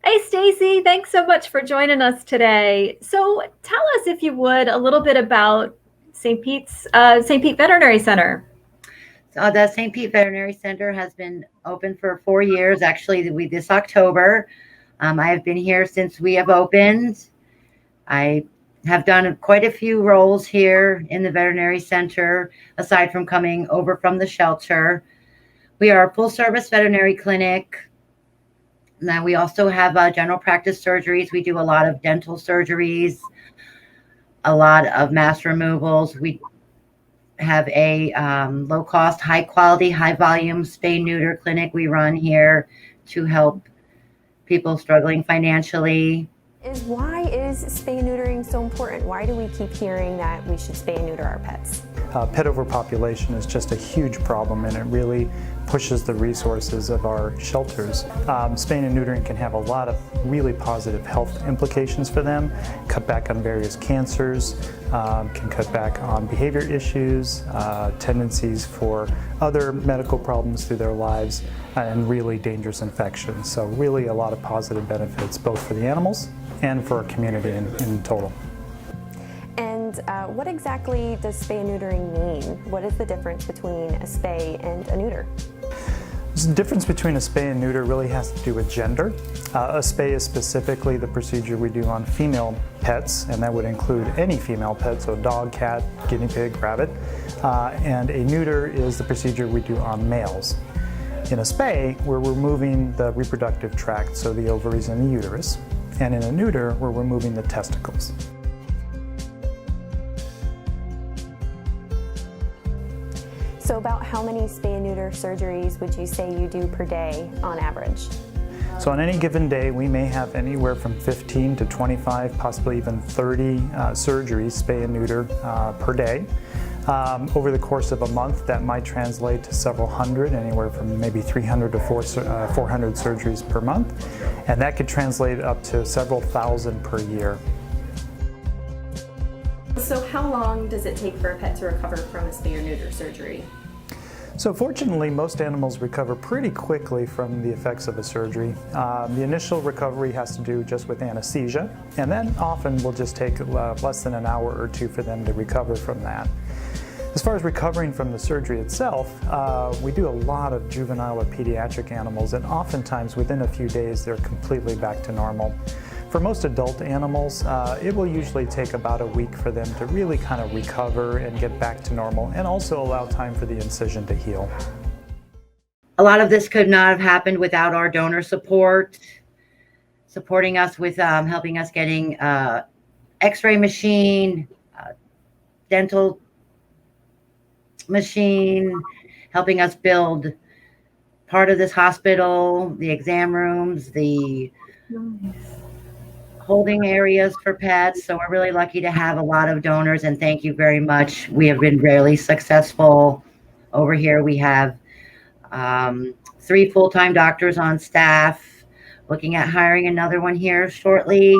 Hey, Stacy, thanks so much for joining us today. So, tell us, if you would, a little bit about St. Pete Veterinary Center. The St. Pete Veterinary Center has been open for 4 years. Actually, this October. I have been here since we have opened. I have done quite a few roles here in the veterinary center, aside from coming over from the shelter. We are a full service veterinary clinic. Now, we also have general practice surgeries. We do a lot of dental surgeries, a lot of mass removals. We have a low cost, high quality, high volume spay neuter clinic we run here to help people struggling financially. Why is spay and neutering so important? Why do we keep hearing that we should spay and neuter our pets? Pet overpopulation is just a huge problem, and it really pushes the resources of our shelters. Spaying and neutering can have a lot of really positive health implications for them. Cut back on various cancers, can cut back on behavior issues, tendencies for other medical problems through their lives, and really dangerous infections. So really a lot of positive benefits both for the animals and for our community in total. And what exactly does spay and neutering mean? What is the difference between a spay and a neuter? The difference between a spay and neuter really has to do with gender. A spay is specifically the procedure we do on female pets, and that would include any female pet, so dog, cat, guinea pig, rabbit. And a neuter is the procedure we do on males. In a spay, we're removing the reproductive tract, so the ovaries and the uterus. And in a neuter, we're removing the testicles. So about how many spay and neuter surgeries would you say you do per day on average? So on any given day, we may have anywhere from 15 to 25, possibly even 30 surgeries, spay and neuter, per day. Over the course of a month, that might translate to several hundred, anywhere from maybe 300 to 400 surgeries per month. And that could translate up to several thousand per year. So how long does it take for a pet to recover from a spay or neuter surgery? So fortunately, most animals recover pretty quickly from the effects of a surgery. The initial recovery has to do just with anesthesia, and then often will just take less than an hour or two for them to recover from that. As far as recovering from the surgery itself, we do a lot of juvenile or pediatric animals, and oftentimes within a few days they're completely back to normal. For most adult animals, it will usually take about a week for them to really kind of recover and get back to normal, and also allow time for the incision to heal. A lot of this could not have happened without our donor support, supporting us with helping us getting x-ray machine, dental machine, helping us build part of this hospital, the exam rooms, the holding areas for pets. So we're really lucky to have a lot of donors, and thank you very much. We have been really successful over here. We have 3 full-time doctors on staff, looking at hiring another one here shortly.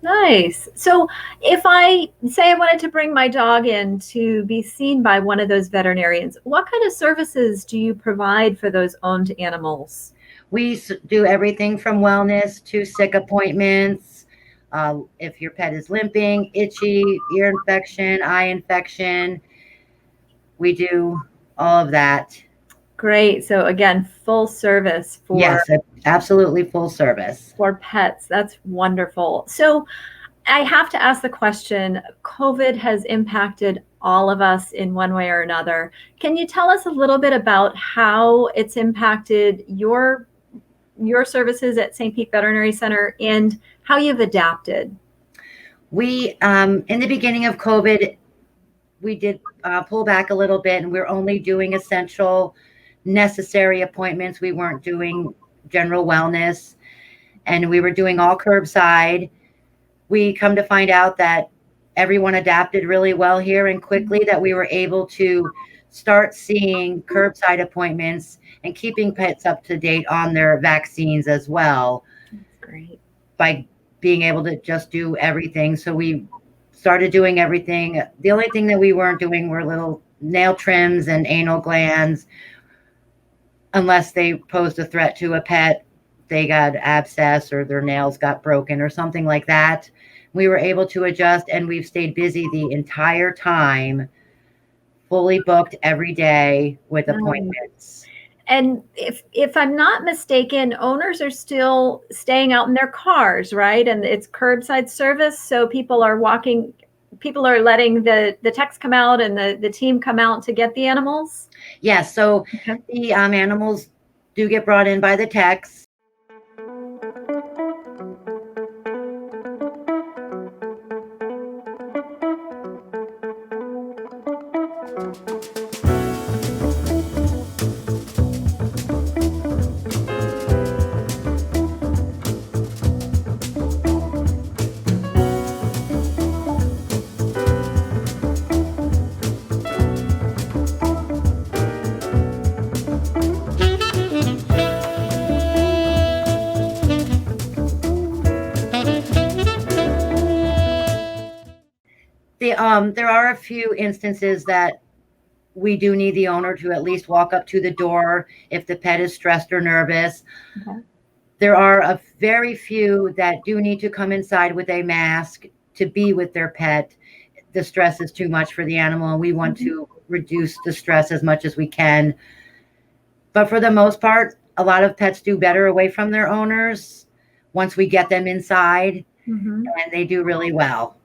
Nice. So, if I say I wanted to bring my dog in to be seen by one of those veterinarians, what kind of services do you provide for those owned animals? We do everything from wellness to sick appointments. If your pet is limping, itchy, ear infection, eye infection, we do all of that. Great. So again, full service for Yes, absolutely full service for pets. That's wonderful. So I have to ask the question, COVID has impacted all of us in one way or another. Can you tell us a little bit about how it's impacted your services at St. Pete Veterinary Center and how you've adapted? We, in the beginning of COVID, we did pull back a little bit, and we're only doing essential, necessary appointments. We weren't doing general wellness, and we were doing all curbside. We come to find out that everyone adapted really well here, and quickly that we were able to start seeing curbside appointments and keeping pets up to date on their vaccines as well. That's great. By being able to just do everything. So we started doing everything. The only thing that we weren't doing were little nail trims and anal glands, unless they posed a threat to a pet. they got abscess or their nails got broken or something like that. We were able to adjust, and we've stayed busy the entire time, fully booked every day with appointments. And if I'm not mistaken, owners are still staying out in their cars, right? And it's curbside service, so people are letting the techs come out and the team come out to get the animals. Yes, so Okay. the animals do get brought in by the techs. There are a few instances that we do need the owner to at least walk up to the door if the pet is stressed or nervous. Okay. There are a very few that do need to come inside with a mask to be with their pet. The stress is too much for the animal, and we want to reduce the stress as much as we can. But for the most part, a lot of pets do better away from their owners once we get them inside, and they do really well.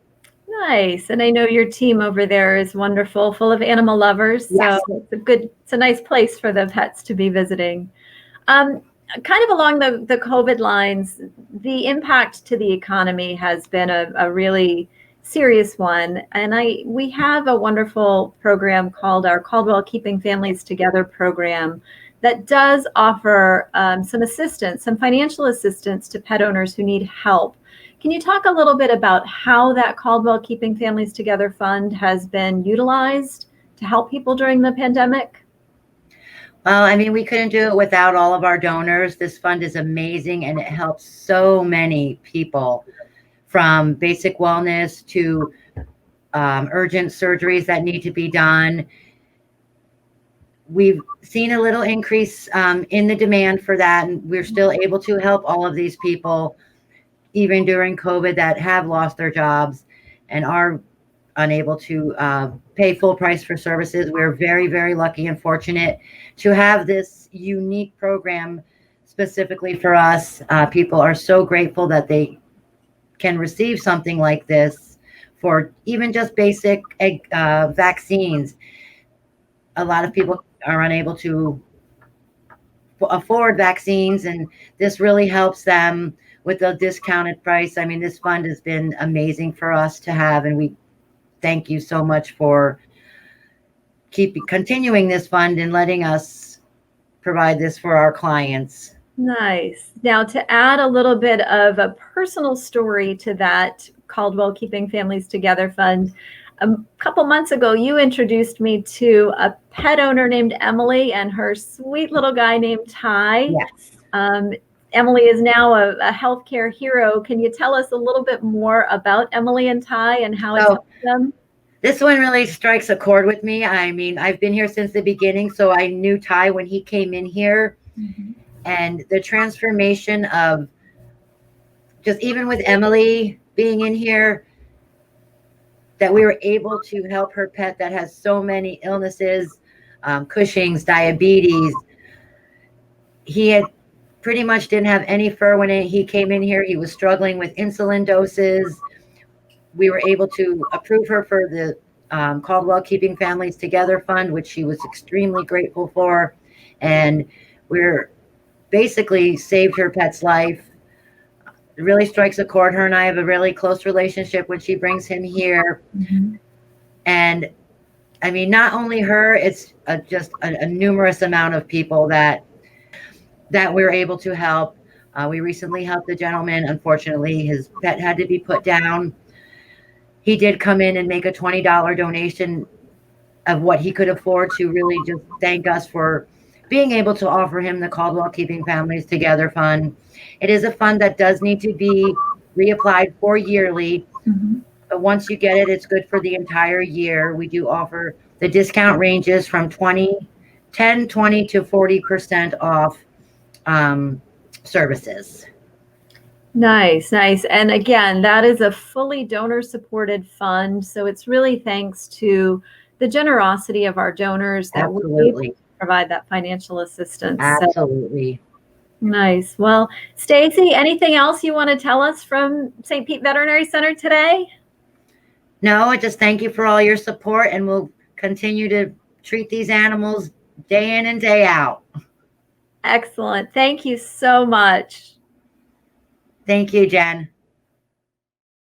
Nice. And I know your team over there is wonderful, full of animal lovers. Yes. So it's a nice place for the pets to be visiting. Kind of along the COVID lines, the impact to the economy has been a really serious one. And we have a wonderful program called our Caldwell Keeping Families Together program that does offer some assistance, some financial assistance to pet owners who need help. Can you talk a little bit about how that Caldwell Keeping Families Together Fund has been utilized to help people during the pandemic? Well, I mean, we couldn't do it without all of our donors. This fund is amazing, and it helps so many people, from basic wellness to urgent surgeries that need to be done. We've seen a little increase in the demand for that, and we're still able to help all of these people, even during COVID, that have lost their jobs and are unable to pay full price for services. We're very, very lucky and fortunate to have this unique program specifically for us. People are so grateful that they can receive something like this for even just basic vaccines. A lot of people are unable to afford vaccines, and this really helps them with a discounted price. I mean, this fund has been amazing for us to have, and we thank you so much for continuing this fund and letting us provide this for our clients. Nice. Now, to add a little bit of a personal story to that Caldwell Keeping Families Together Fund, a couple months ago, you introduced me to a pet owner named Emily and her sweet little guy named Ty. Yes. Emily is now a healthcare hero. Can you tell us a little bit more about Emily and Ty and how it's helped them? This one really strikes a chord with me. I mean, I've been here since the beginning, so I knew Ty when he came in here. And the transformation of just even with Emily being in here, that we were able to help her pet that has so many illnesses, Cushing's, diabetes. He had pretty much didn't have any fur when he came in here. He was struggling with insulin doses. We were able to approve her for the Caldwell Keeping Families Together Fund, which she was extremely grateful for. And we're basically saved her pet's life. It really strikes a chord. Her and I have a really close relationship when she brings him here. And I mean, not only her, it's just a numerous amount of people that we're able to help. We recently helped a gentleman. Unfortunately, his pet had to be put down. He did come in and make a $20 donation of what he could afford to really just thank us for being able to offer him the Caldwell Keeping Families Together Fund. It is a fund that does need to be reapplied for yearly. But once you get it, it's good for the entire year. We do offer the discount ranges from 10, 20 to 40% off services. Nice, nice. And again, that is a fully donor supported fund. So it's really thanks to the generosity of our donors that we're able to Absolutely. provide that financial assistance. So, Absolutely. nice. Well, Stacy, anything else you want to tell us from St. Pete Veterinary Center today? No, I just thank you for all your support, and we'll continue to treat these animals day in and day out. Excellent. Thank you so much. Thank you, Jen.